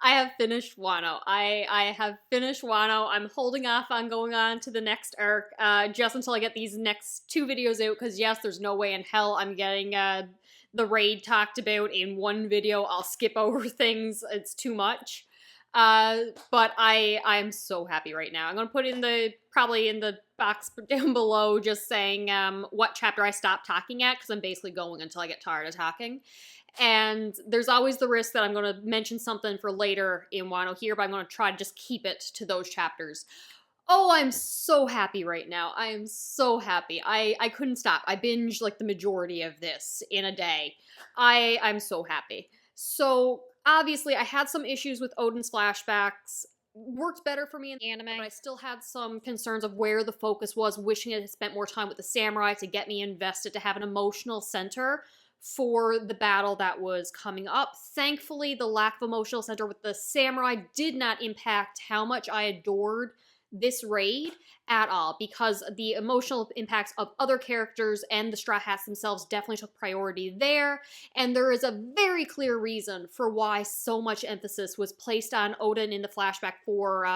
I have finished Wano. I have finished Wano. I'm holding off on going on to the next arc, just until I get these next 2 videos out, because yes, there's no way in hell I'm getting, the raid talked about in one video. I'll skip over things. It's too much. But I'm so happy right now. I'm gonna put probably in the box down below, just saying, what chapter I stopped talking at, because I'm basically going until I get tired of talking. And there's always the risk that I'm going to mention something for later in Wano here, but I'm going to try to just keep it to those chapters. Oh, I'm so happy right now. I am so happy. I couldn't stop. I binged like the majority of this in a day. I'm so happy. So, obviously, I had some issues with Oden's flashbacks. Worked better for me in the anime, but I still had some concerns of where the focus was, wishing it had spent more time with the samurai to get me invested, to have an emotional center for the battle that was coming up. Thankfully, the lack of emotional center with the samurai did not impact how much I adored this raid at all, because the emotional impacts of other characters and the Straw Hats themselves definitely took priority there, and there is a very clear reason for why so much emphasis was placed on Oden in the flashback for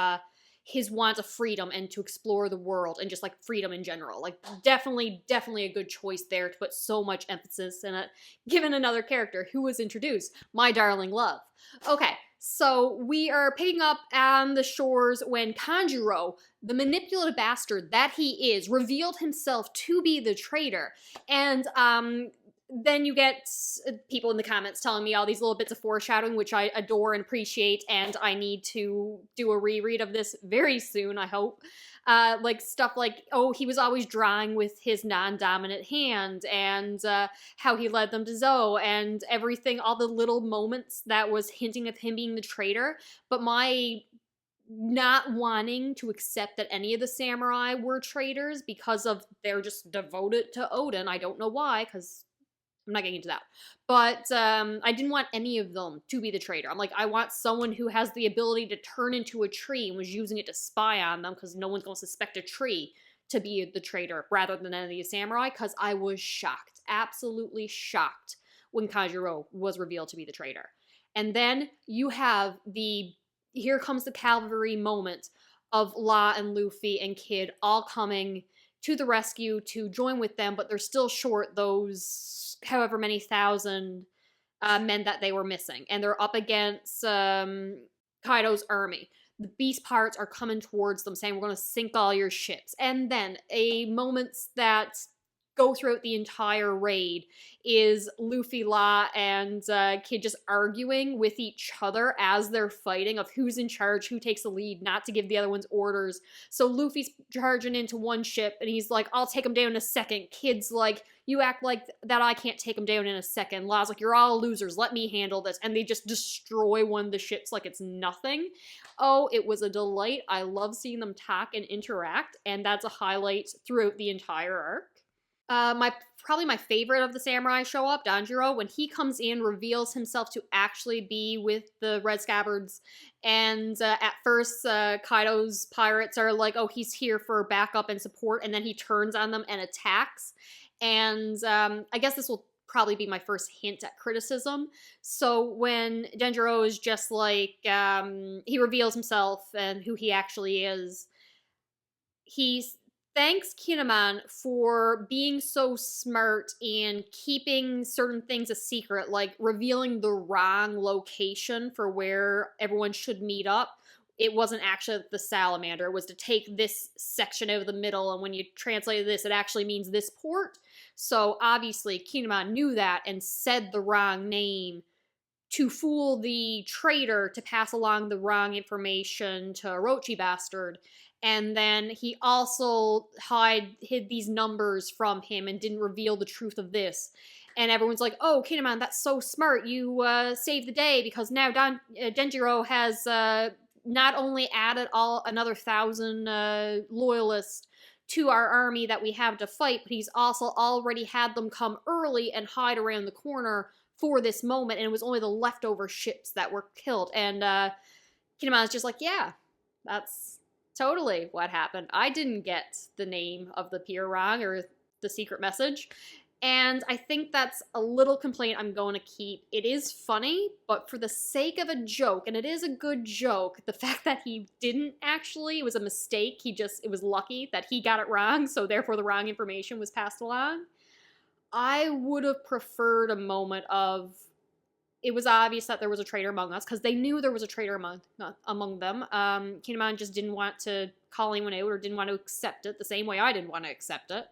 his want of freedom and to explore the world and just like freedom in general. Like definitely a good choice there to put so much emphasis in it, given another character who was introduced, my darling love. Okay, so we are picking up on the shores when Kanjuro, the manipulative bastard that he is, revealed himself to be the traitor. And then you get people in the comments telling me all these little bits of foreshadowing, which I adore and appreciate, and I need to do a reread of this very soon, I hope. Like stuff like, oh, he was always drawing with his non-dominant hand, and how he led them to Zoe, and everything, all the little moments that was hinting of him being the traitor. But my not wanting to accept that any of the samurai were traitors because of they're just devoted to Oden. I don't know why, because I'm not getting into that. But I didn't want any of them to be the traitor. I'm like, I want someone who has the ability to turn into a tree and was using it to spy on them, because no one's going to suspect a tree to be the traitor rather than any of the samurai, because I was shocked, absolutely shocked, when Kanjuro was revealed to be the traitor. And then you have here comes the cavalry moment of Law and Luffy and Kid all coming to the rescue to join with them, but they're still short those however many thousand men that they were missing. And they're up against Kaido's army. The beast pirates are coming towards them saying, we're going to sink all your ships. And then a moments that go throughout the entire raid is Luffy, Law, and Kid just arguing with each other as they're fighting of who's in charge, who takes the lead, not to give the other ones orders. So Luffy's charging into one ship, and he's like, I'll take him down in a second. Kid's like, you act like that I can't take him down in a second. Law's like, you're all losers, let me handle this. And they just destroy one of the ships like it's nothing. Oh, it was a delight. I love seeing them talk and interact, and that's a highlight throughout the entire arc. Probably my favorite of the samurai show up, Denjiro, when he comes in, reveals himself to actually be with the Red Scabbards, and at first Kaido's pirates are like, oh, he's here for backup and support, and then he turns on them and attacks, and I guess this will probably be my first hint at criticism. So when Denjiro is just like, he reveals himself and who he actually is, he's thanks Kinemon for being so smart in keeping certain things a secret, like revealing the wrong location for where everyone should meet up. It wasn't actually the salamander. It was to take this section out of the middle, and when you translate this, it actually means this port. So obviously Kinemon knew that and said the wrong name to fool the traitor to pass along the wrong information to Orochi Bastard. And then he also hid these numbers from him and didn't reveal the truth of this. And everyone's like, oh, Kinemon, that's so smart. You saved the day, because now Denjiro has not only added another 1,000 loyalists to our army that we have to fight, but he's also already had them come early and hide around the corner for this moment, and it was only the leftover ships that were killed. And Kinemon's just like, yeah, that's totally what happened. I didn't get the name of the pier wrong or the secret message. And I think that's a little complaint I'm going to keep. It is funny, but for the sake of a joke, and it is a good joke, the fact that he didn't actually, it was a mistake, it was lucky that he got it wrong, so therefore the wrong information was passed along. I would have preferred a moment of, it was obvious that there was a traitor among us, because they knew there was a traitor among them. Kinemon just didn't want to call anyone out, or didn't want to accept it the same way I didn't want to accept it.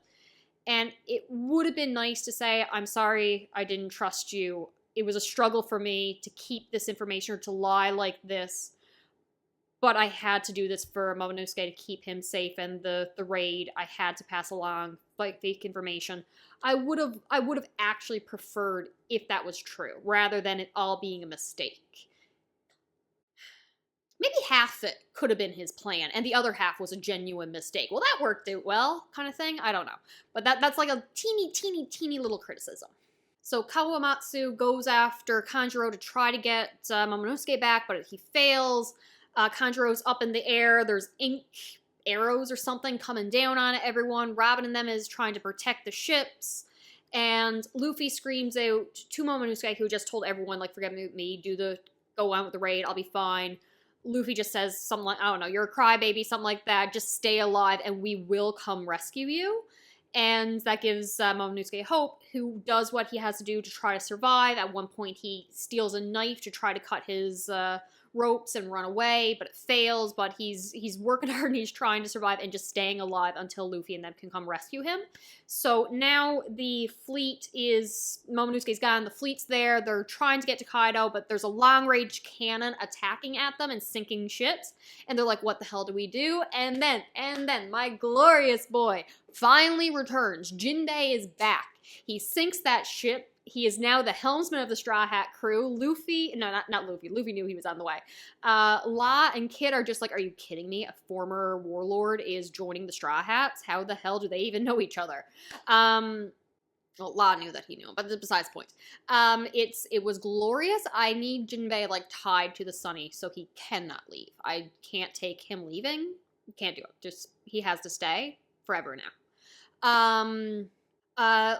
And it would have been nice to say, I'm sorry, I didn't trust you. It was a struggle for me to keep this information or to lie like this. But I had to do this for Momonosuke to keep him safe and the raid. I had to pass along like fake information. I would have actually preferred if that was true, rather than it all being a mistake. Maybe half it could have been his plan, and the other half was a genuine mistake. Well, that worked out well, kind of thing. I don't know. But that's like a teeny little criticism. So Kawamatsu goes after Kanjuro to try to get Momonosuke back, but he fails. Kanjuro's up in the air. There's ink arrows or something coming down on everyone. Robin and them is trying to protect the ships. And Luffy screams out to Momonosuke, who just told everyone, like, forget me, go on with the raid, I'll be fine. Luffy just says something like, I don't know, you're a crybaby, something like that, just stay alive and we will come rescue you. And that gives Momonosuke hope, who does what he has to do to try to survive. At one point, he steals a knife to try to cut his ropes and run away, but it fails. But he's working hard and he's trying to survive and just staying alive until Luffy and them can come rescue him. So now the fleet is, Momonosuke's gone, the fleet's there, they're trying to get to Kaido, but there's a long-range cannon attacking at them and sinking ships, and they're like, what the hell do we do? And then, my glorious boy finally returns. Jinbe is back. He sinks that ship. He is now the helmsman of the Straw Hat crew. Luffy, no, not Luffy. Luffy knew he was on the way. La and Kid are just like, are you kidding me? A former warlord is joining the Straw Hats? How the hell do they even know each other? Well, La knew that he knew him, but besides the point. It was glorious. I need Jinbe, like, tied to the Sunny, so he cannot leave. I can't take him leaving. Can't do it. Just, he has to stay forever now.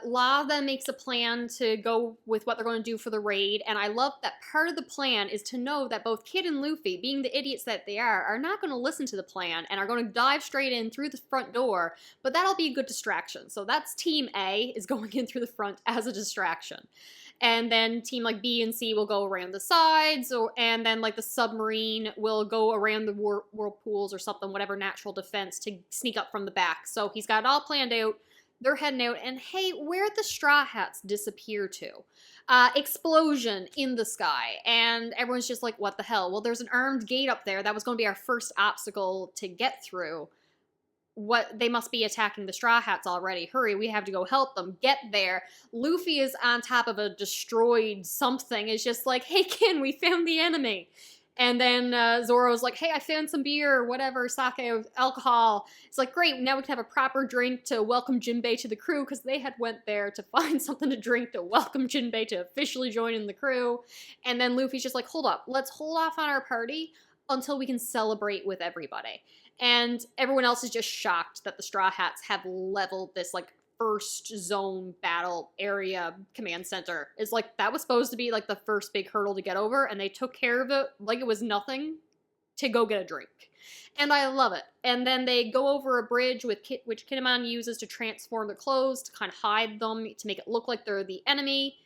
La then makes a plan to go with what they're going to do for the raid, and I love that part of the plan is to know that both Kid and Luffy, being the idiots that they are not going to listen to the plan and are going to dive straight in through the front door, but that'll be a good distraction. So that's Team A is going in through the front as a distraction. And then team like B and C will go around the sides, and then like the submarine will go around the whirlpools or something, whatever natural defense, to sneak up from the back. So he's got it all planned out. They're heading out, and hey, where'd the Straw Hats disappear to? Explosion in the sky, and everyone's just like, what the hell? Well, there's an armed gate up there. That was going to be our first obstacle to get through. They must be attacking the Straw Hats already. Hurry, we have to go help them. Get there. Luffy is on top of a destroyed something. It's just like, hey, Kin, we found the enemy. And then Zoro's like, hey, I found some beer, whatever, sake, alcohol. It's like, great, now we can have a proper drink to welcome Jinbe to the crew, because they had went there to find something to drink to welcome Jinbe to officially join in the crew. And then Luffy's just like, hold up, let's hold off on our party until we can celebrate with everybody. And everyone else is just shocked that the Straw Hats have leveled this, like, first zone battle area command center. It's like, that was supposed to be like the first big hurdle to get over, and they took care of it like it was nothing to go get a drink. And I love it. And then they go over a bridge which Kinemon uses to transform their clothes to kind of hide them, to make it look like they're the enemy,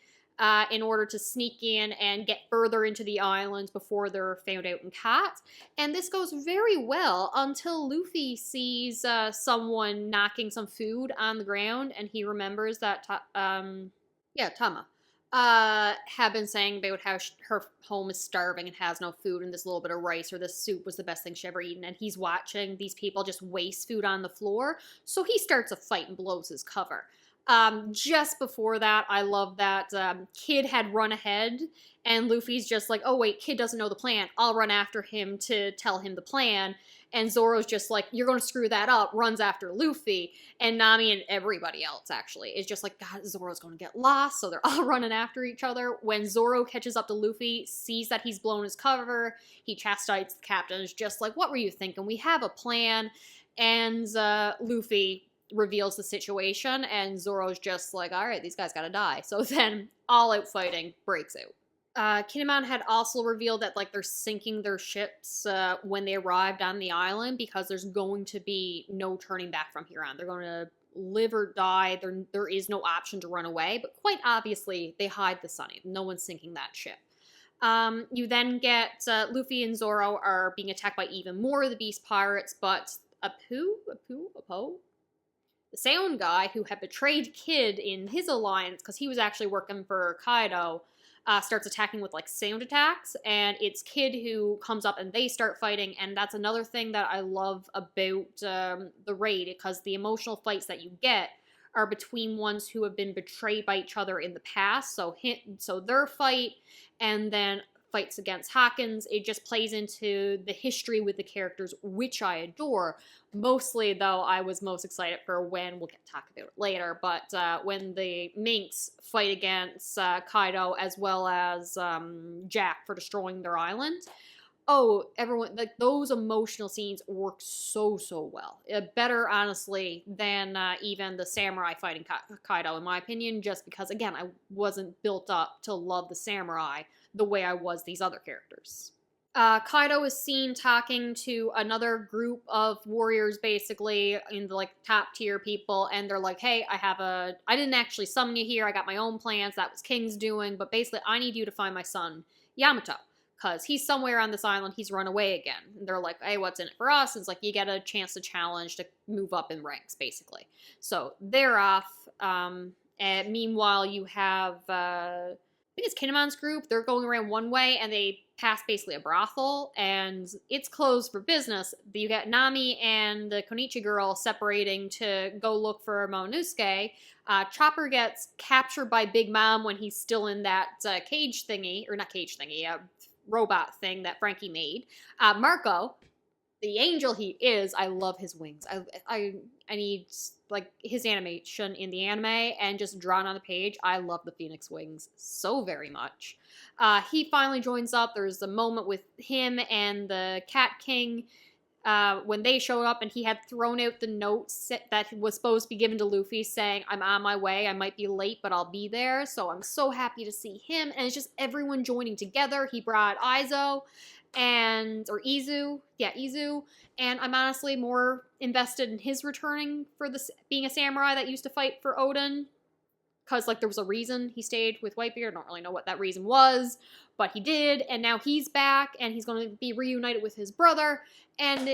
in order to sneak in and get further into the island before they're found out and caught. And this goes very well until Luffy sees someone knocking some food on the ground, and he remembers that, Tama, had been saying about how her home is starving and has no food, and this little bit of rice or this soup was the best thing she ever eaten, and he's watching these people just waste food on the floor, so he starts a fight and blows his cover. Just before that, I love that Kid had run ahead, and Luffy's just like, oh wait, Kid doesn't know the plan, I'll run after him to tell him the plan. And Zoro's just like, you're gonna screw that up, runs after Luffy, and Nami and everybody else actually is just like, God, Zoro's gonna get lost, so they're all running after each other. When Zoro catches up to Luffy, sees that he's blown his cover, he chastises the captain, is just like, what were you thinking? We have a plan. And Luffy, reveals the situation, and Zoro's just like, all right, these guys gotta die. So then all-out fighting breaks out. Kinemon had also revealed that like they're sinking their ships when they arrived on the island because there's going to be no turning back from here on. They're going to live or die. There is no option to run away, but quite obviously they hide the Sunny. No one's sinking that ship. You then get Luffy and Zoro are being attacked by even more of the Beast Pirates, but Apo? The Sound guy who had betrayed Kid in his alliance because he was actually working for Kaido, starts attacking with like sound attacks, and it's Kid who comes up and they start fighting, and that's another thing that I love about the raid, because the emotional fights that you get are between ones who have been betrayed by each other in the past, so their fight, and then fights against Hawkins. It just plays into the history with the characters, which I adore. Mostly, though, I was most excited for when, we'll talk about it later, but when the Minks fight against Kaido as well as Jack for destroying their island. Oh, everyone, like, those emotional scenes work so well. Better, honestly, than even the samurai fighting Kaido, in my opinion, just because, again, I wasn't built up to love the samurai the way I was these other characters. Kaido is seen talking to another group of warriors, basically, in the, like, top-tier people, and they're like, hey, I didn't actually summon you here, I got my own plans, that was King's doing, but basically, I need you to find my son, Yamato, because he's somewhere on this island, he's run away again. And they're like, hey, what's in it for us? And it's like, you get a chance to challenge to move up in ranks, basically. So, they're off, and meanwhile, you have, I think it's Kinemon's group, they're going around one way, and they pass basically a brothel, and it's closed for business. You get Nami and the Konichi girl separating to go look for Momonosuke. Chopper gets captured by Big Mom when he's still in that cage thingy, or not cage thingy, robot thing that Frankie made. Marco, the angel he is, I love his wings. I need, like, his animation in the anime and just drawn on the page. I love the Phoenix wings so very much. He finally joins up. There's a moment with him and the Cat King when they showed up, and he had thrown out the note that was supposed to be given to Luffy saying, I'm on my way, I might be late, but I'll be there. So I'm so happy to see him, and it's just everyone joining together. He brought Izu, and I'm honestly more invested in his returning for being a samurai that used to fight for Oden, because, like, there was a reason he stayed with Whitebeard. I don't really know what that reason was, but he did, and now he's back, and he's going to be reunited with his brother, and,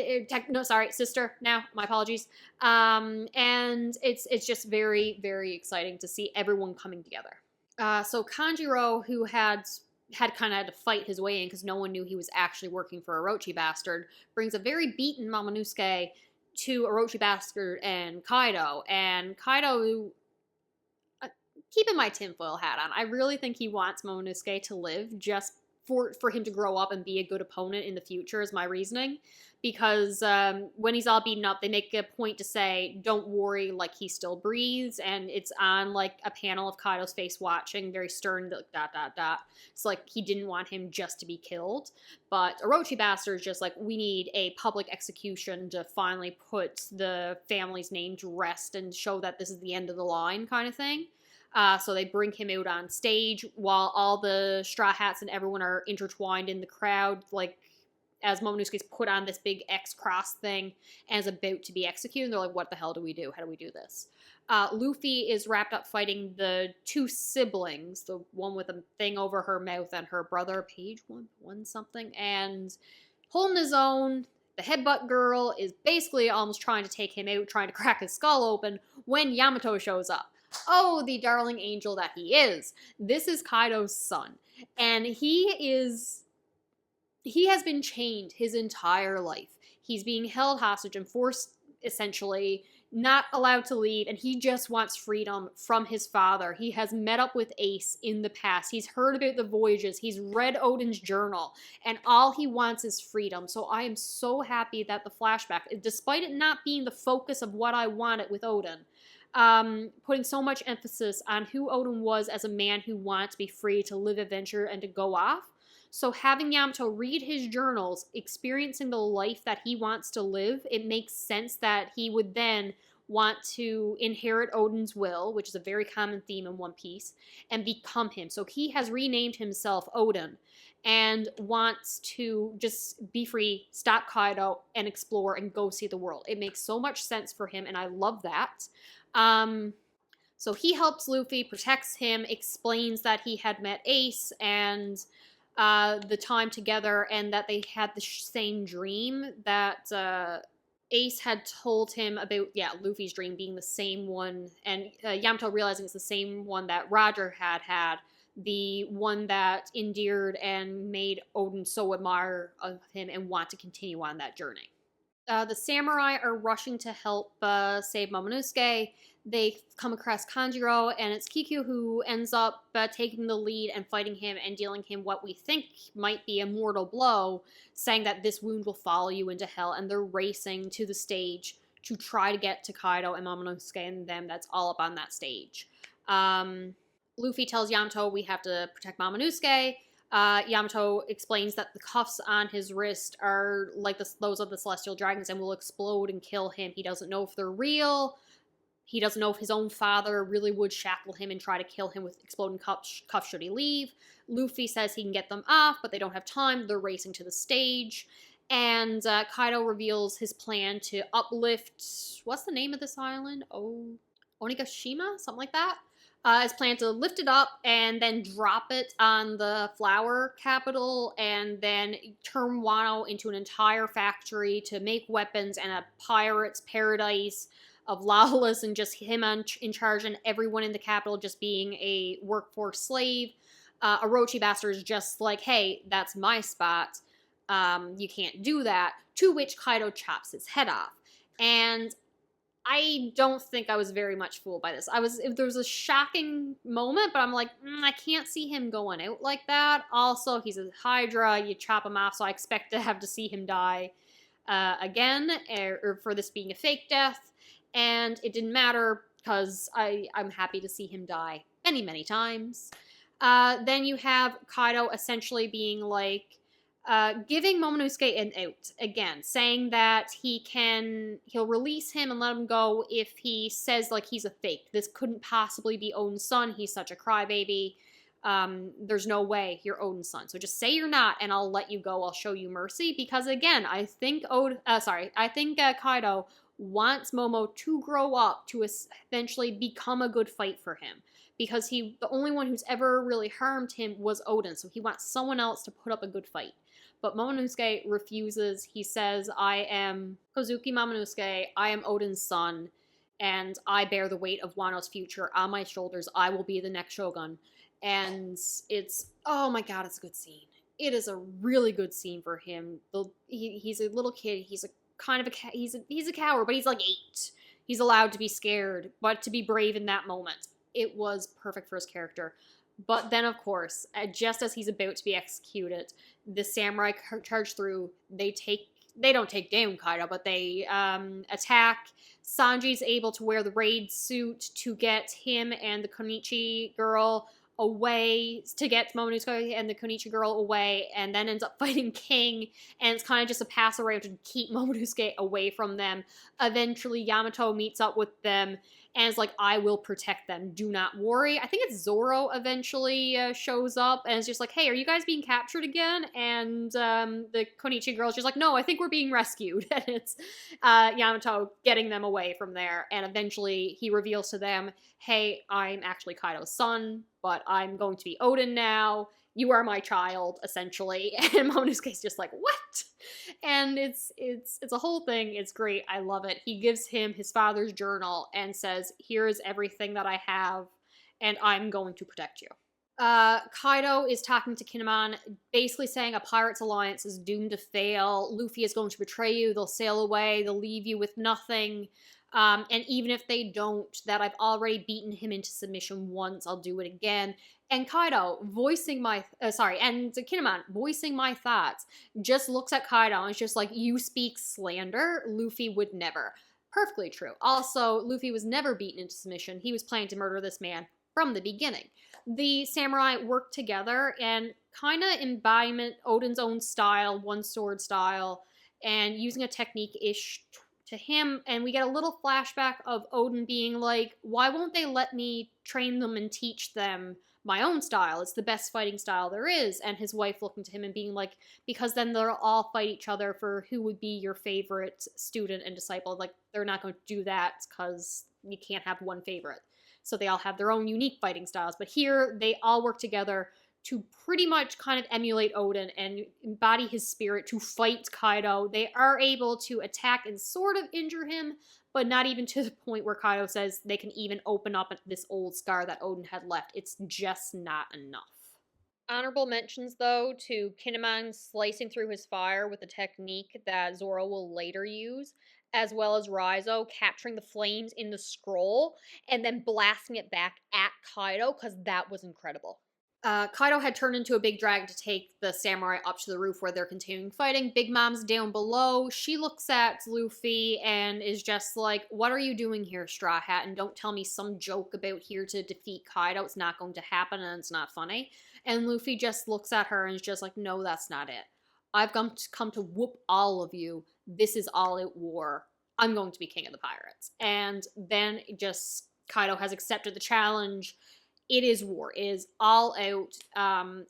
sister, now, my apologies, and it's just very, very exciting to see everyone coming together. So Kanjiro, who had kind of had to fight his way in because no one knew he was actually working for Orochi Bastard, brings a very beaten Momonosuke to Orochi Bastard and Kaido, keeping my tinfoil hat on, I really think he wants Momonosuke to live just for him to grow up and be a good opponent in the future, is my reasoning. Because when he's all beaten up, they make a point to say, don't worry, like, he still breathes, and it's on, like, a panel of Kaido's face watching, very stern, It's like he didn't want him just to be killed. But Orochi Bastard is just like, we need a public execution to finally put the family's name to rest and show that this is the end of the line kind of thing. So they bring him out on stage while all the Straw Hats and everyone are intertwined in the crowd, like, as Momonosuke's put on this big X cross thing and is about to be executed. They're like, what the hell do we do? How do we do this? Luffy is wrapped up fighting the two siblings, the one with a thing over her mouth and her brother, page one something, and holding his own. The headbutt girl is basically almost trying to take him out, trying to crack his skull open when Yamato shows up. Oh, the darling angel that he is. This is Kaido's son. And he has been chained his entire life. He's being held hostage and forced, essentially, not allowed to leave, and he just wants freedom from his father. He has met up with Ace in the past. He's heard about the voyages. He's read Oden's journal, and all he wants is freedom. So I am so happy that the flashback, despite it not being the focus of what I wanted with Oden, putting so much emphasis on who Oden was as a man who wanted to be free to live adventure and to go off. So having Yamato read his journals, experiencing the life that he wants to live, it makes sense that he would then want to inherit Oden's will, which is a very common theme in One Piece, and become him. So he has renamed himself Oden and wants to just be free, stop Kaido, and explore and go see the world. It makes so much sense for him, and I love that. So he helps Luffy, protects him, explains that he had met Ace and the time together, and that they had the same dream that Ace had told him about, Luffy's dream being the same one, and Yamato realizing it's the same one that Roger had, the one that endeared and made Oden so admire of him and want to continue on that journey. The samurai are rushing to help save Momonosuke. They come across Kanjiro, and it's Kiku who ends up taking the lead and fighting him and dealing him what we think might be a mortal blow, saying that this wound will follow you into hell, and they're racing to the stage to try to get to Kaido and Momonosuke and them that's all up on that stage. Luffy tells Yamato we have to protect Momonosuke. Yamato explains that the cuffs on his wrist are like those of the celestial dragons and will explode and kill him. He doesn't know if they're real. He doesn't know if his own father really would shackle him and try to kill him with exploding cuffs should he leave. Luffy says he can get them off, but they don't have time. They're racing to the stage. And Kaido reveals his plan to uplift... What's the name of this island? Onigashima? Something like that? His plan to lift it up and then drop it on the flower capital and then turn Wano into an entire factory to make weapons and a pirate's paradise of lawless and just him in charge and everyone in the capital just being a workforce slave. Orochi Bastard is just like, hey, that's my spot. You can't do that. To which Kaido chops his head off. And I don't think I was very much fooled by this. There was a shocking moment, but I'm like, I can't see him going out like that. Also, he's a Hydra, you chop him off, so I expect to have to see him die again, or for this being a fake death. And it didn't matter, because I'm happy to see him die many, many times. Then you have Kaido essentially being like, giving Momonosuke an out again, saying that he'll release him and let him go if he says like he's a fake. This couldn't possibly be Oden's son. He's such a crybaby. There's no way you're Oden's son. So just say you're not, and I'll let you go. I'll show you mercy. Because again, I think Kaido wants Momo to grow up to eventually become a good fight for him. Because the only one who's ever really harmed him was Oden, so he wants someone else to put up a good fight. But Momonosuke refuses. He says, I am Kozuki Momonosuke, I am Oden's son, and I bear the weight of Wano's future on my shoulders. I will be the next shogun. And it's, oh my god, it's a good scene. It is a really good scene for him. He's a little kid, he's a coward, but he's like 8. He's allowed to be scared, but to be brave in that moment. It was perfect for his character. But then, of course, just as he's about to be executed, the samurai charge through. They don't take down Kaido, but they attack. Sanji's able to wear the raid suit to get him and the Konichi girl away, to get Momonosuke and the Konichi girl away, and then ends up fighting King, and it's kind of just a pass around to keep Momonosuke away from them. Eventually, Yamato meets up with them, and is like, I will protect them, do not worry. I think it's Zoro eventually shows up, and is just like, hey, are you guys being captured again? And the Konichi girl's just like, no, I think we're being rescued. And it's Yamato getting them away from there, and eventually he reveals to them, hey, I'm actually Kaido's son, but I'm going to be Oden now. You are my child, essentially. And Momonosuke's just like, what? And it's a whole thing. It's great. I love it. He gives him his father's journal and says, here is everything that I have, and I'm going to protect you. Kaido is talking to Kinemon, basically saying a pirate's alliance is doomed to fail. Luffy is going to betray you. They'll sail away. They'll leave you with nothing. And even if they don't, that I've already beaten him into submission once, I'll do it again. And Kaido voicing and Kinemon voicing my thoughts, just looks at Kaido and is just like, you speak slander? Luffy would never. Perfectly true. Also, Luffy was never beaten into submission. He was planning to murder this man from the beginning. The samurai worked together and kind of embodiment Oden's own style, one sword style, and using a technique-ish to him, and we get a little flashback of Oden being like, why won't they let me train them and teach them my own style? It's the best fighting style there is. And his wife looking to him and being like, because then they'll all fight each other for who would be your favorite student and disciple. Like, they're not going to do that because you can't have one favorite. So they all have their own unique fighting styles. But here, they all work together to pretty much kind of emulate Oden and embody his spirit to fight Kaido. They are able to attack and sort of injure him, but not even to the point where Kaido says they can even open up this old scar that Oden had left. It's just not enough. Honorable mentions, though, to Kinemon slicing through his fire with a technique that Zoro will later use, as well as Raizo capturing the flames in the scroll and then blasting it back at Kaido, because that was incredible. Kaido had turned into a big dragon to take the samurai up to the roof where they're continuing fighting. Big Mom's down below. She looks at Luffy and is just like, what are you doing here, Straw Hat? And don't tell me some joke about here to defeat Kaido. It's not going to happen and it's not funny. And Luffy just looks at her and is just like, no, that's not it. I've come to whoop all of you. This is all-out war. I'm going to be king of the pirates. And then just Kaido has accepted the challenge. It is war. It is all out.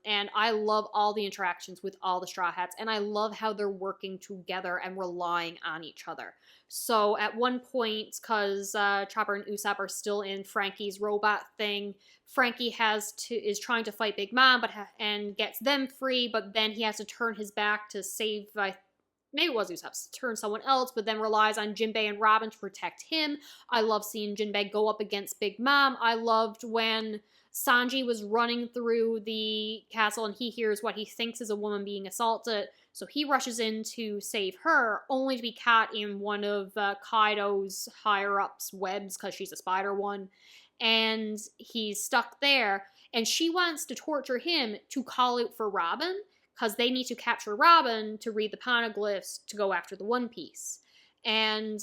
And I love all the interactions with all the Straw Hats. And I love how they're working together and relying on each other. So at one point, because Chopper and Usopp are still in Frankie's robot thing, Frankie is trying to fight Big Mom and gets them free, but then he has to turn his back to save, maybe it was Usopp, to turn someone else, but then relies on Jinbe and Robin to protect him. I love seeing Jinbe go up against Big Mom. I loved when Sanji was running through the castle and he hears what he thinks is a woman being assaulted, so he rushes in to save her, only to be caught in one of Kaido's higher-ups' webs, because she's a spider one, and he's stuck there, and she wants to torture him to call out for Robin, because they need to capture Robin to read the poneglyphs to go after the One Piece. And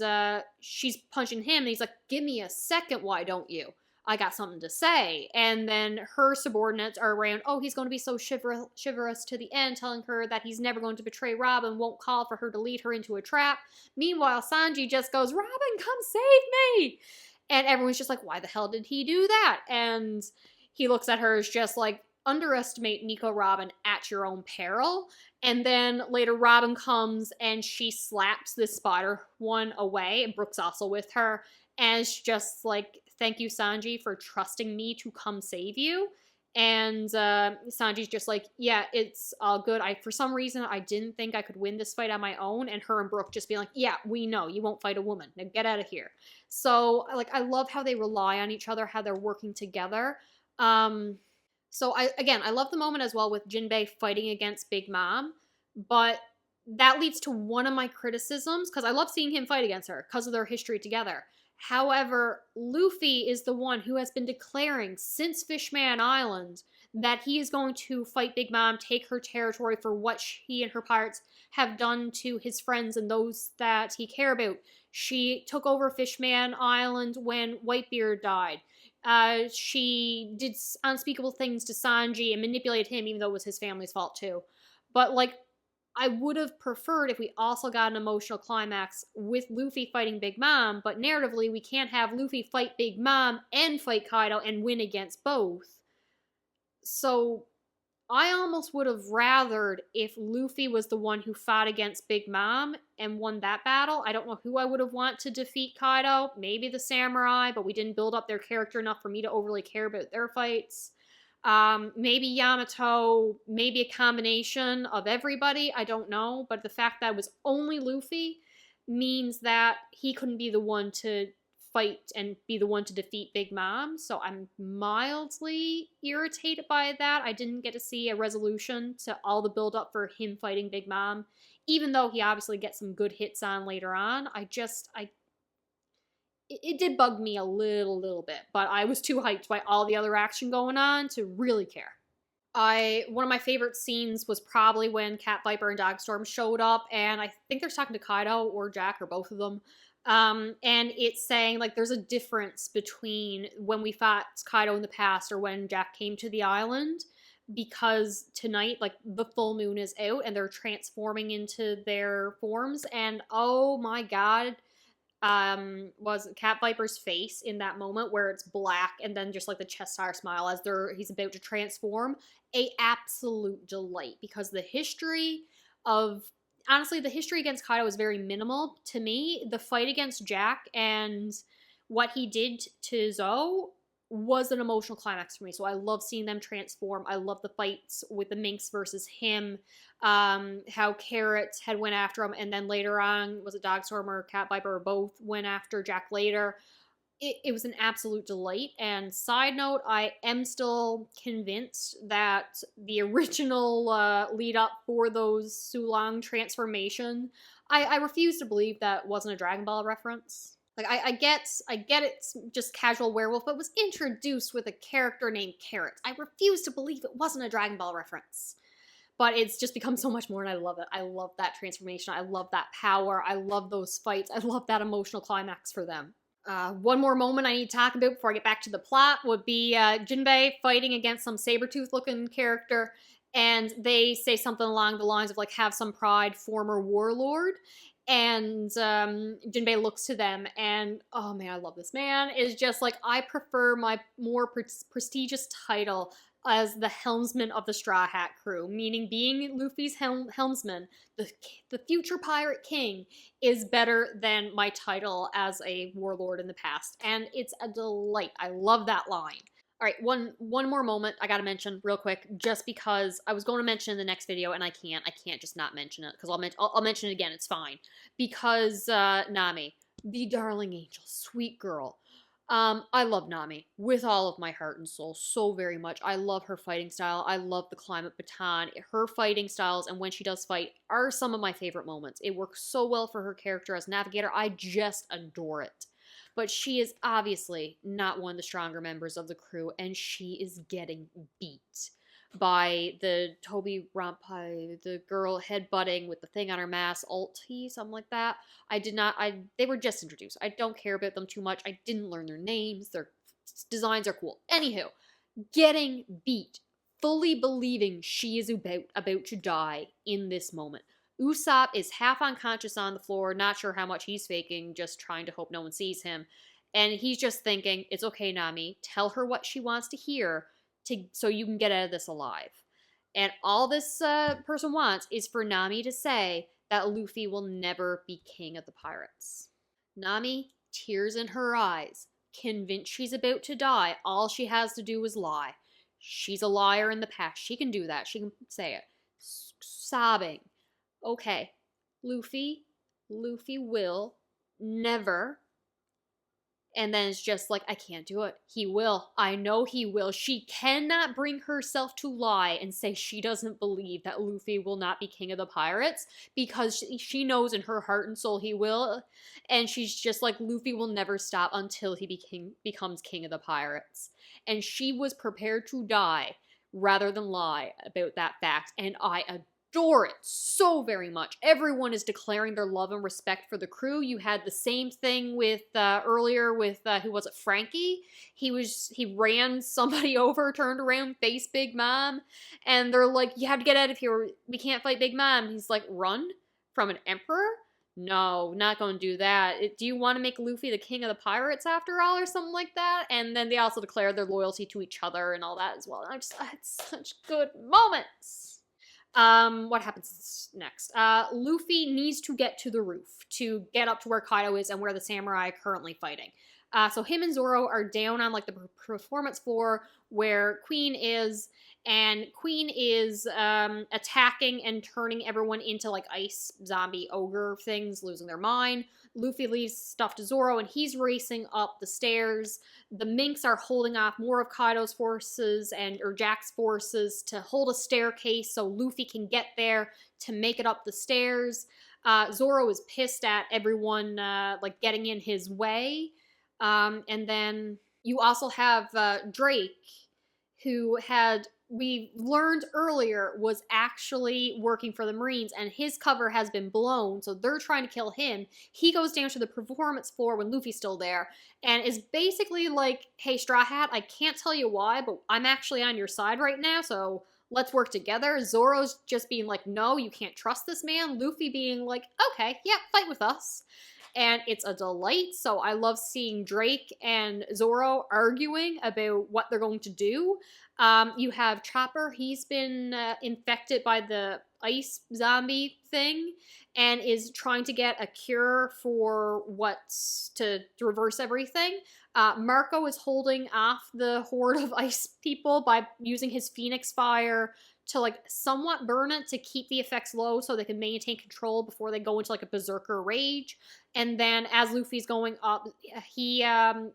she's punching him, and he's like, give me a second, why don't you? I got something to say. And then her subordinates are around, oh, he's going to be so chivalrous to the end, telling her that he's never going to betray Robin, won't call for her to lead her into a trap. Meanwhile, Sanji just goes, Robin, come save me! And everyone's just like, why the hell did he do that? And he looks at her as just like, underestimate Nico Robin at your own peril. And then later Robin comes and she slaps this spider one away, and Brooke's also with her, and it's just like, thank you, Sanji, for trusting me to come save you. And Sanji's just like, yeah, it's all good. For some reason, I didn't think I could win this fight on my own. And her and Brooke just being like, yeah, we know, you won't fight a woman. Now get out of here. So, like, I love how they rely on each other, how they're working together. So I love the moment as well with Jinbe fighting against Big Mom, but that leads to one of my criticisms, because I love seeing him fight against her because of their history together. However, Luffy is the one who has been declaring since Fishman Island that he is going to fight Big Mom, take her territory for what he and her pirates have done to his friends and those that he care about. She took over Fishman Island when Whitebeard died. She did unspeakable things to Sanji and manipulated him, even though it was his family's fault too. But, like, I would have preferred if we also got an emotional climax with Luffy fighting Big Mom, but narratively we can't have Luffy fight Big Mom and fight Kaido and win against both. So I almost would have rathered if Luffy was the one who fought against Big Mom and won that battle. I don't know who I would have wanted to defeat Kaido. Maybe the samurai, but we didn't build up their character enough for me to overly care about their fights. Maybe Yamato, maybe a combination of everybody, I don't know. But the fact that it was only Luffy means that he couldn't be the one to fight and be the one to defeat Big Mom, so I'm mildly irritated by that. I didn't get to see a resolution to all the build-up for him fighting Big Mom, even though he obviously gets some good hits on later on. It did bug me a little bit, but I was too hyped by all the other action going on to really care. One of my favorite scenes was probably when Cat Viper and Dogstorm showed up, and I think they're talking to Kaido or Jack or both of them. And it's saying, like, there's a difference between when we fought Kaido in the past or when Jack came to the island, because tonight, like, the full moon is out and they're transforming into their forms, and oh my god, was Cat Viper's face in that moment where it's black and then just like the Cheshire smile as he's about to transform. A absolute delight, because the history of honestly, the history against Kaido is very minimal to me. The fight against Jack and what he did to Zoe was an emotional climax for me. So I love seeing them transform. I love the fights with the Minx versus him. How Carrot had went after him, and then later on, was it Dogstorm or Cat Viper, or both went after Jack later. It was an absolute delight. And side note, I am still convinced that the original lead up for those Sulong transformation, I refuse to believe that wasn't a Dragon Ball reference. Like I get it's just casual werewolf, but it was introduced with a character named Carrot. I refuse to believe it wasn't a Dragon Ball reference. But it's just become so much more, and I love it. I love that transformation. I love that power. I love those fights. I love that emotional climax for them. One more moment I need to talk about before I get back to the plot would be Jinbe fighting against some saber-tooth looking character, and they say something along the lines of like, have some pride, former warlord. And Jinbe looks to them, and oh man, I love this man. Is just like, I prefer my more prestigious title as the helmsman of the Straw Hat crew, meaning being Luffy's helmsman, the future pirate king, is better than my title as a warlord in the past, and it's a delight. I love that line. All right, one more moment I gotta mention real quick, just because I was going to mention in the next video and I can't just not mention it, because I'll mention it again. It's fine, because Nami, the darling angel, sweet girl. I love Nami with all of my heart and soul so very much. I love her fighting style. I love the climate baton. Her fighting styles and when she does fight are some of my favorite moments. It works so well for her character as Navigator. I just adore it. But she is obviously not one of the stronger members of the crew, and she is getting beat by the Toby Rampai, the girl headbutting with the thing on her mask, Alti, something like that. They were just introduced. I don't care about them too much. I didn't learn their names. Their designs are cool. Anywho, getting beat, fully believing she is about to die in this moment. Usopp is half unconscious on the floor, not sure how much he's faking, just trying to hope no one sees him. And he's just thinking, it's okay, Nami, tell her what she wants to hear so you can get out of this alive. And all this person wants is for Nami to say that Luffy will never be king of the pirates. Nami, tears in her eyes, convinced she's about to die. All she has to do is lie. She's a liar in the past. She can do that. She can say it. Sobbing. Okay, Luffy will never. And then it's just like, I can't do it. He will. I know he will. She cannot bring herself to lie and say she doesn't believe that Luffy will not be king of the pirates, because she knows in her heart and soul he will. And she's just like, Luffy will never stop until he becomes king of the pirates. And she was prepared to die rather than lie about that fact. And I adore it so very much. Everyone is declaring their love and respect for the crew. You had the same thing with earlier with who was it, Frankie? He ran somebody over, turned around, faced Big Mom, and they're like, you have to get out of here. We can't fight Big Mom. He's like, run from an emperor? No, not going to do that. Do you want to make Luffy the king of the pirates after all, or something like that? And then they also declare their loyalty to each other and all that as well. I had such good moments. What happens next? Luffy needs to get to the roof to get up to where Kaido is and where the samurai are currently fighting. So him and Zoro are down on like the performance floor where Queen is, and Queen is attacking and turning everyone into like ice zombie ogre things, losing their mind. Luffy leaves stuff to Zoro and he's racing up the stairs. The Minks are holding off more of Kaido's forces or Jack's forces to hold a staircase so Luffy can get there to make it up the stairs. Zoro is pissed at everyone like getting in his way. And then you also have Drake, who we learned earlier was actually working for the Marines, and his cover has been blown, so they're trying to kill him. He goes down to the performance floor when Luffy's still there, and is basically like, hey, Straw Hat, I can't tell you why, but I'm actually on your side right now, so let's work together. Zoro's just being like, no, you can't trust this man. Luffy being like, okay, yeah, fight with us. And it's a delight. So I love seeing Drake and Zoro arguing about what they're going to do. You have Chopper. He's been infected by the ice zombie thing and is trying to get a cure for what's to reverse everything. Marco is holding off the horde of ice people by using his Phoenix Fire to like somewhat burn it to keep the effects low so they can maintain control before they go into like a berserker rage. And then as Luffy's going up, he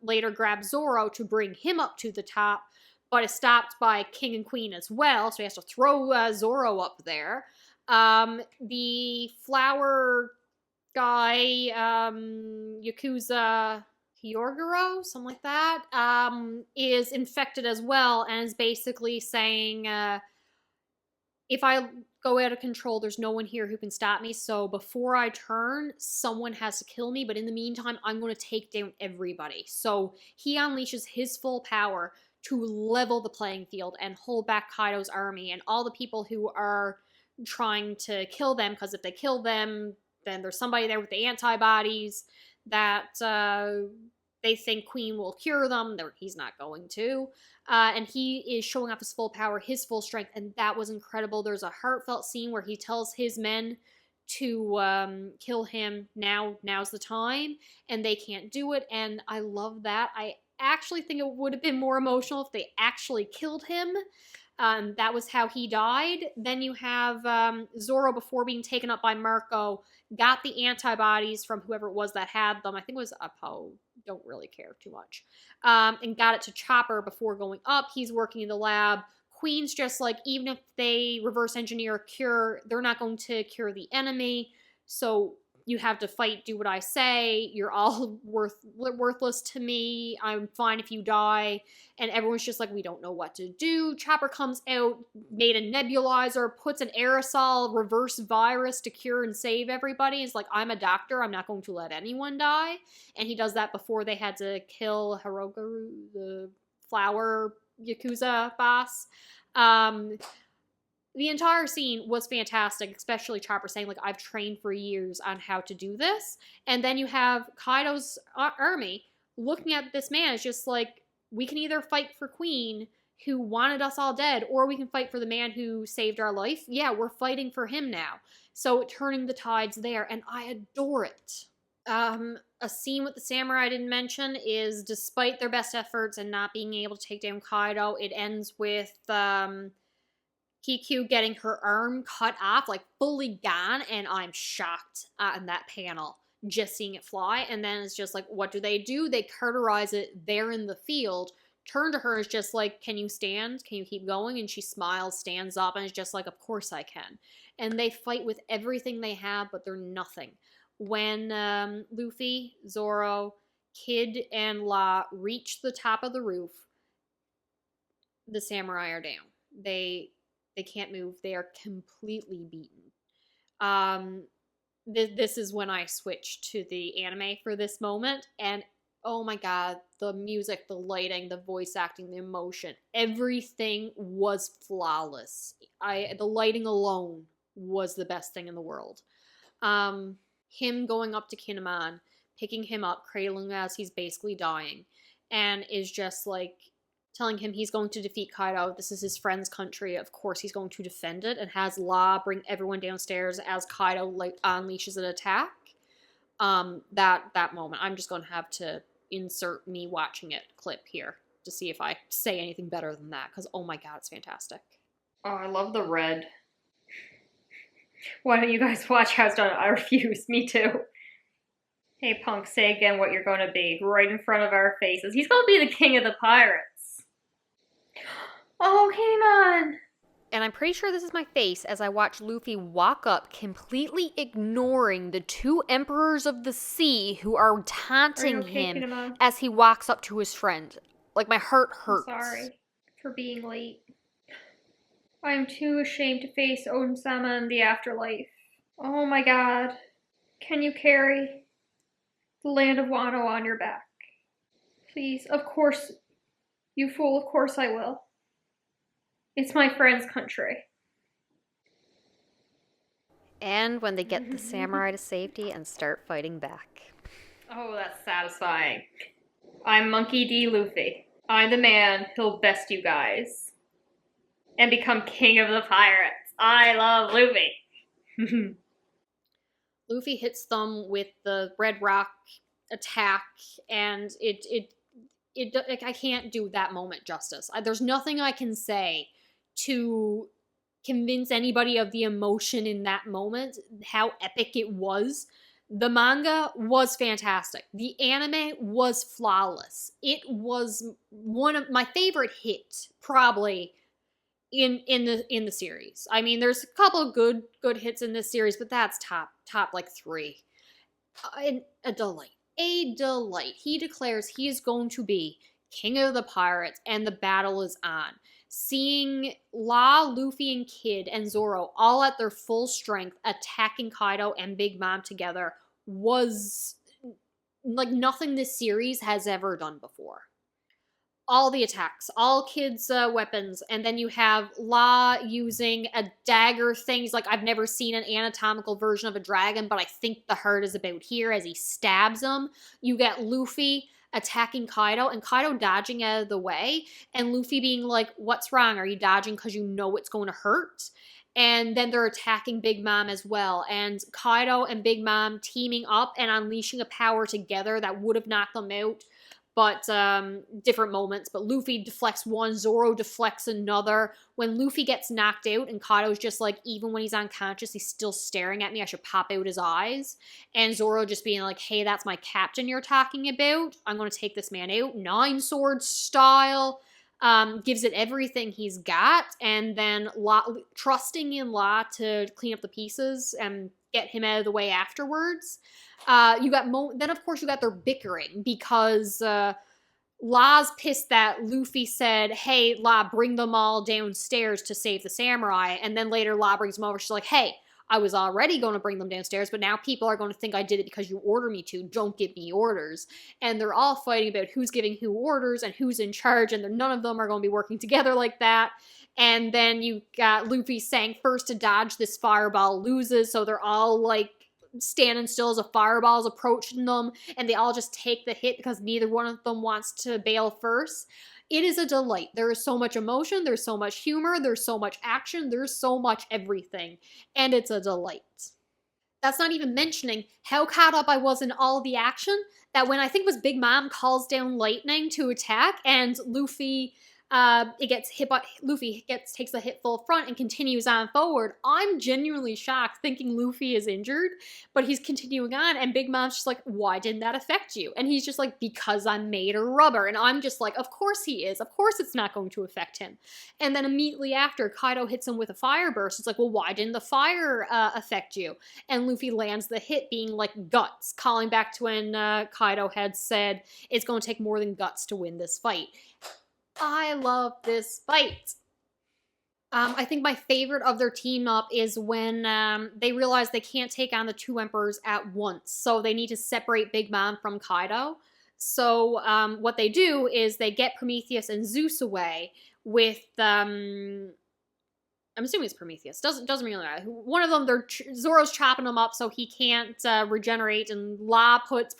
later grabs Zoro to bring him up to the top, but is stopped by King and Queen as well, so he has to throw Zoro up there. The flower guy, Yakuza Hyorguro, something like that, is infected as well and is basically saying, if I go out of control, there's no one here who can stop me. So before I turn, someone has to kill me. But in the meantime, I'm going to take down everybody. So he unleashes his full power to level the playing field and hold back Kaido's army and all the people who are trying to kill them. Because if they kill them, then there's somebody there with the antibodies that they think Queen will cure them. He's not going to. And he is showing off his full power, his full strength, and that was incredible. There's a heartfelt scene where he tells his men to kill him. Now's the time, and they can't do it, and I love that. I actually think it would have been more emotional if they actually killed him. That was how he died. Then you have Zoro, before being taken up by Marco, got the antibodies from whoever it was that had them. I think it was Apo. Don't really care too much. And got it to Chopper before going up. He's working in the lab. Queen's just like, even if they reverse engineer a cure, they're not going to cure the enemy. So you have to fight, do what I say. You're all worthless to me. I'm fine if you die. And everyone's just like, we don't know what to do. Chopper comes out, made a nebulizer, puts an aerosol reverse virus to cure and save everybody. He's like, I'm a doctor. I'm not going to let anyone die. And he does that before they had to kill Hirogaru, the flower Yakuza boss. The entire scene was fantastic, especially Chopper saying, like, I've trained for years on how to do this. And then you have Kaido's army looking at this man as just like, we can either fight for Queen, who wanted us all dead, or we can fight for the man who saved our life. Yeah, we're fighting for him now. So turning the tides there, and I adore it. A scene with the samurai I didn't mention is, despite their best efforts and not being able to take down Kaido, it ends with, Kiku getting her arm cut off, like fully gone, and I'm shocked in that panel, just seeing it fly. And then it's just like, what do? They carterize it there in the field, turn to her, is just like, can you stand? Can you keep going? And she smiles, stands up, and is just like, of course I can. And they fight with everything they have, but they're nothing. When Luffy, Zoro, Kid, and La reach the top of the roof, the samurai are down. They can't move. They are completely beaten. This is when I switched to the anime for this moment, and oh my god, the music, the lighting, the voice acting, the emotion, everything was flawless. The lighting alone was the best thing in the world. Him going up to Kinemon, picking him up, cradling as he's basically dying, and is just like, telling him he's going to defeat Kaido. This is his friend's country. Of course he's going to defend it, and has La bring everyone downstairs as Kaido unleashes an attack. That moment. I'm just going to have to insert me watching it clip here to see if I say anything better than that, because oh my god, it's fantastic. Oh, I love the red. Why don't you guys watch how it's done? I refuse. Me too. Hey, punk, say again what you're going to be right in front of our faces. He's going to be the king of the pirates. Oh, come on. And I'm pretty sure this is my face as I watch Luffy walk up, completely ignoring the two emperors of the sea who are taunting him as he walks up to his friend. Like, my heart hurts. I'm sorry for being late. I am too ashamed to face Oden-sama in the afterlife. Oh my god. Can you carry the land of Wano on your back? Please, of course, you fool, of course I will. It's my friend's country. And when they get the samurai to safety and start fighting back. Oh, that's satisfying. I'm Monkey D. Luffy. I'm the man who'll best you guys and become king of the pirates. I love Luffy. Luffy hits them with the red rock attack, and I can't do that moment justice. There's nothing I can say to convince anybody of the emotion in that moment, how epic it was. The manga was fantastic. The anime was flawless. It was one of my favorite hits, probably in the series. I mean, there's a couple of good hits in this series, but that's top like 3. A delight. A delight. He declares he is going to be king of the pirates, and the battle is on. Seeing La, Luffy, and Kid and Zoro all at their full strength attacking Kaido and Big Mom together was like nothing this series has ever done before. All the attacks, all Kid's weapons, and then you have La using a dagger thing. He's like, I've never seen an anatomical version of a dragon, but I think the heart is about here as he stabs him. You get Luffy attacking Kaido, and Kaido dodging out of the way, and Luffy being like, what's wrong? Are you dodging because you know it's going to hurt? And then they're attacking Big Mom as well. And Kaido and Big Mom teaming up and unleashing a power together that would have knocked them out, but different moments. But Luffy deflects one, Zoro deflects another. When Luffy gets knocked out and Kaido's just like, even when he's unconscious, he's still staring at me, I should pop out his eyes. And Zoro just being like, hey, that's my captain you're talking about. I'm going to take this man out, 9 sword style. Gives it everything he's got, and then trusting in La to clean up the pieces and get him out of the way afterwards. You got then of course you got their bickering because La's pissed that Luffy said, hey, La, bring them all downstairs to save the samurai. And then later La brings them over. She's like, hey, I was already going to bring them downstairs, but now people are going to think I did it because you ordered me to. Don't give me orders. And they're all fighting about who's giving who orders and who's in charge, and none of them are going to be working together like that. And then you got Luffy saying first to dodge this fireball loses, so they're all like standing still as a fireball is approaching them, and they all just take the hit because neither one of them wants to bail first. It is a delight. There is so much emotion, there's so much humor, there's so much action, there's so much everything, and it's a delight. That's not even mentioning how caught up I was in all the action that when I think it was Big Mom calls down lightning to attack, and Luffy it gets hit by Luffy takes the hit full front and continues on forward. I'm genuinely shocked thinking Luffy is injured, but he's continuing on, and Big Mom's just like, why didn't that affect you? And he's just like, because I'm made of rubber. And I'm just like, of course he is. Of course it's not going to affect him. And then immediately after, Kaido hits him with a fire burst. It's like, well, why didn't the fire affect you? And Luffy lands the hit being like guts, calling back to when Kaido had said it's going to take more than guts to win this fight. I love this fight. I think my favorite of their team up is when they realize they can't take on the 2 emperors at once, so they need to separate Big Mom from Kaido. So what they do is they get Prometheus and Zeus away with I'm assuming it's Prometheus. Doesn't really matter. One of them, Zoro's chopping him up so he can't regenerate, and La puts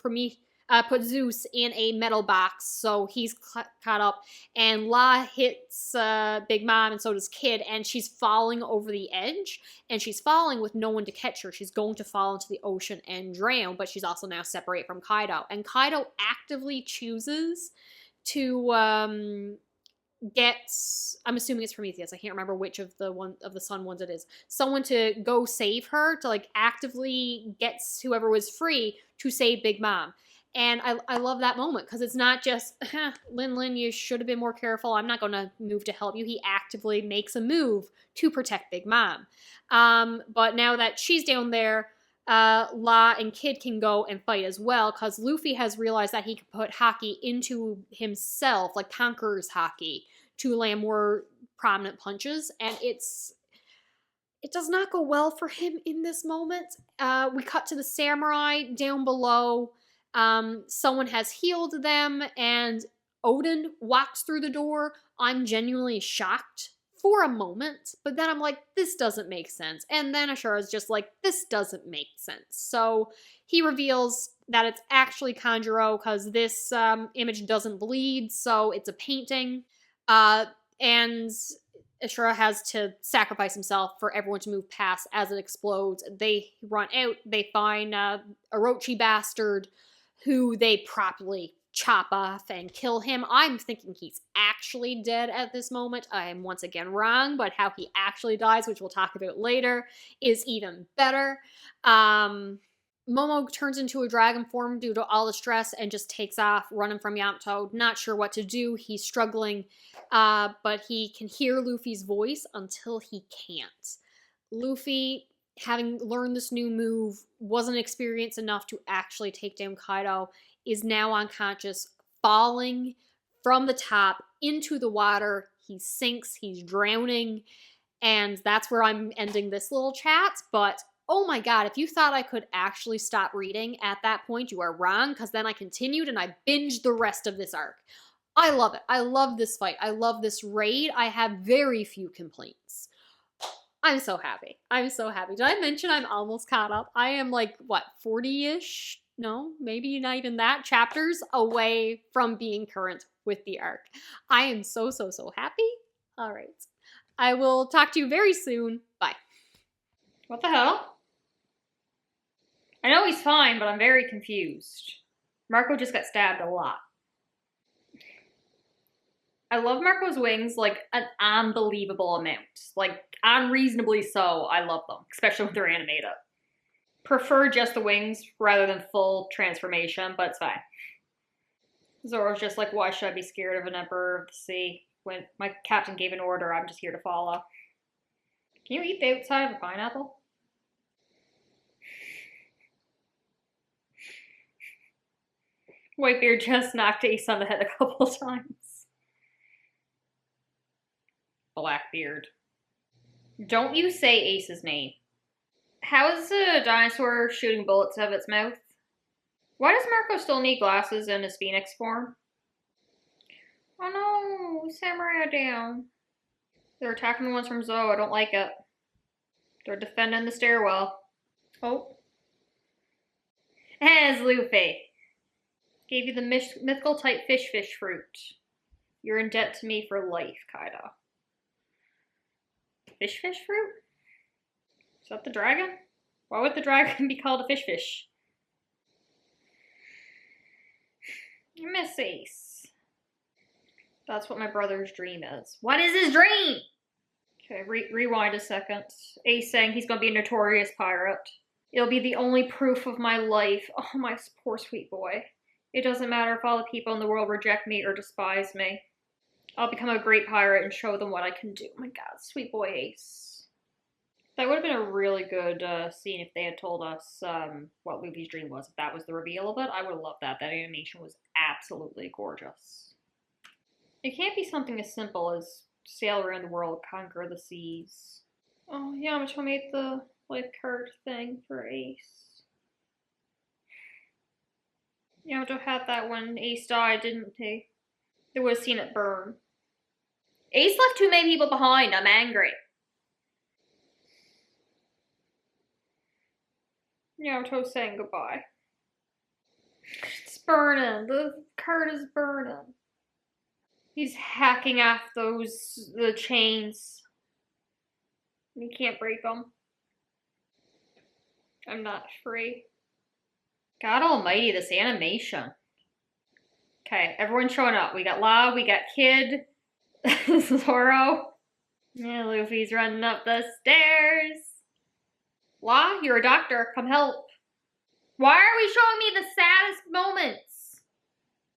Zeus in a metal box, so he's caught up. And La hits Big Mom, and so does Kid, and she's falling over the edge, and she's falling with no one to catch her. She's going to fall into the ocean and drown, but she's also now separated from Kaido. And Kaido actively chooses to I'm assuming it's Prometheus. I can't remember which of the sun ones it is. Someone to go save her, to like actively gets whoever was free to save Big Mom. And I love that moment because it's not just, Lin, you should have been more careful. I'm not going to move to help you. He actively makes a move to protect Big Mom. But now that she's down there, La and Kid can go and fight as well because Luffy has realized that he can put haki into himself, like Conqueror's haki, to land more prominent punches. And it does not go well for him in this moment. We cut to the samurai down below. Someone has healed them, and Oden walks through the door. I'm genuinely shocked for a moment, but then I'm like, this doesn't make sense. And then Ashura's just like, this doesn't make sense. So he reveals that it's actually Kanjuro because this image doesn't bleed, so it's a painting. And Ashura has to sacrifice himself for everyone to move past as it explodes. They run out, they find Orochi bastard, who they properly chop off and kill him. I'm thinking he's actually dead at this moment. I am once again wrong, but how he actually dies, which we'll talk about later, is even better. Momo turns into a dragon form due to all the stress and just takes off, running from Yamato. Not sure what to do. He's struggling, but he can hear Luffy's voice until he can't. Luffy, having learned this new move, wasn't experienced enough to actually take down Kaido, is now unconscious, falling from the top into the water. He sinks, he's drowning, and that's where I'm ending this little chat. But oh my god, if you thought I could actually stop reading at that point, you are wrong, because then I continued and I binged the rest of this arc. I love it. I love this fight. I love this raid. I have very few complaints. I'm so happy. I'm so happy. Did I mention I'm almost caught up? I am like, what, 40-ish? No, maybe not even that. Chapters away from being current with the arc. I am so, so, so happy. All right. I will talk to you very soon. Bye. What the hell? I know he's fine, but I'm very confused. Marco just got stabbed a lot. I love Marco's wings like an unbelievable amount. Like, unreasonably so, I love them. Especially when they're animated. Prefer just the wings rather than full transformation, but it's fine. Zoro's just like, why should I be scared of an Emperor of the Sea? When my captain gave an order, I'm just here to follow. Can you eat the outside of a pineapple? Whitebeard just knocked Ace on the head a couple times. Blackbeard. Don't you say Ace's name. How is a dinosaur shooting bullets out of its mouth? Why does Marco still need glasses in his phoenix form? Oh no, samurai are down. They're attacking the ones from Zoe. I don't like it. They're defending the stairwell. Oh. As Luffy. Gave you the mythical type fish fruit. You're in debt to me for life, Kaido. Fish fruit? Is that the dragon? Why would the dragon be called a fish? I miss Ace. That's what my brother's dream is. What is his dream? Okay, rewind a second. Ace saying he's gonna be a notorious pirate. It'll be the only proof of my life. Oh, my poor sweet boy. It doesn't matter if all the people in the world reject me or despise me. I'll become a great pirate and show them what I can do. Oh my god, sweet boy Ace. That would have been a really good scene if they had told us what Luffy's dream was. If that was the reveal of it, I would have loved that. That animation was absolutely gorgeous. It can't be something as simple as sail around the world, conquer the seas. Oh, Yamato made the life card thing for Ace. Yamato had that when Ace died, didn't he? They would have seen it burn. Ace left too many people behind. I'm angry. Yamato's saying goodbye. It's burning. The card is burning. He's hacking off the chains. You can't break them. I'm not free. God almighty, this animation. Okay, everyone's showing up. We got La, we got Kid, Zoro. Yeah, Luffy's running up the stairs. La, you're a doctor. Come help. Why are we showing me the saddest moment?